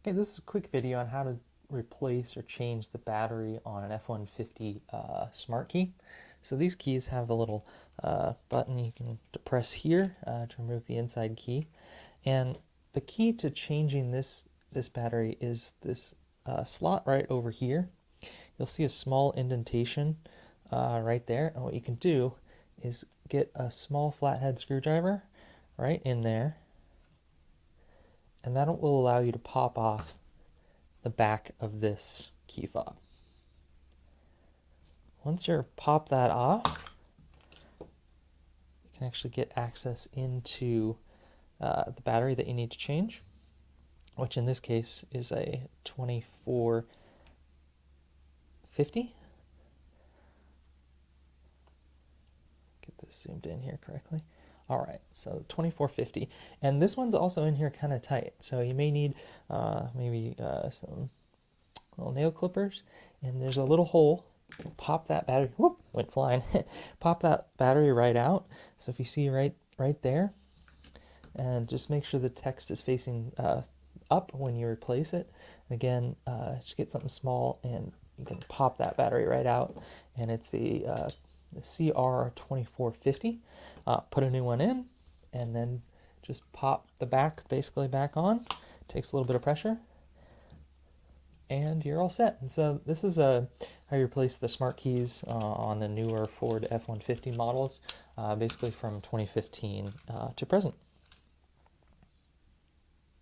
Okay, this is a quick video on how to replace or change the battery on an F-150 smart key. So these keys have the little button you can depress here to remove the inside key. And the key to changing this battery is this slot right over here. You'll see a small indentation right there. And what you can do is get a small flathead screwdriver right in there, and that will allow you to pop off the back of this key fob. Once you pop that off, you can actually get access into the battery that you need to change, which in this case is a 2450. Get this zoomed in here correctly. All right, so 2450, and this one's also in here kind of tight, so you may need maybe some little nail clippers, and there's a little hole. Pop that battery, whoop, went flying. Pop that battery right out. So if you see right there, and just make sure the text is facing up when you replace it. Again, just get something small, and you can pop that battery right out, and it's the CR2450. Put a new one in, and then just pop the back basically back on. Takes a little bit of pressure, and you're all set. And so this is how you replace the smart keys on the newer Ford F-150 models, basically from 2015 to present.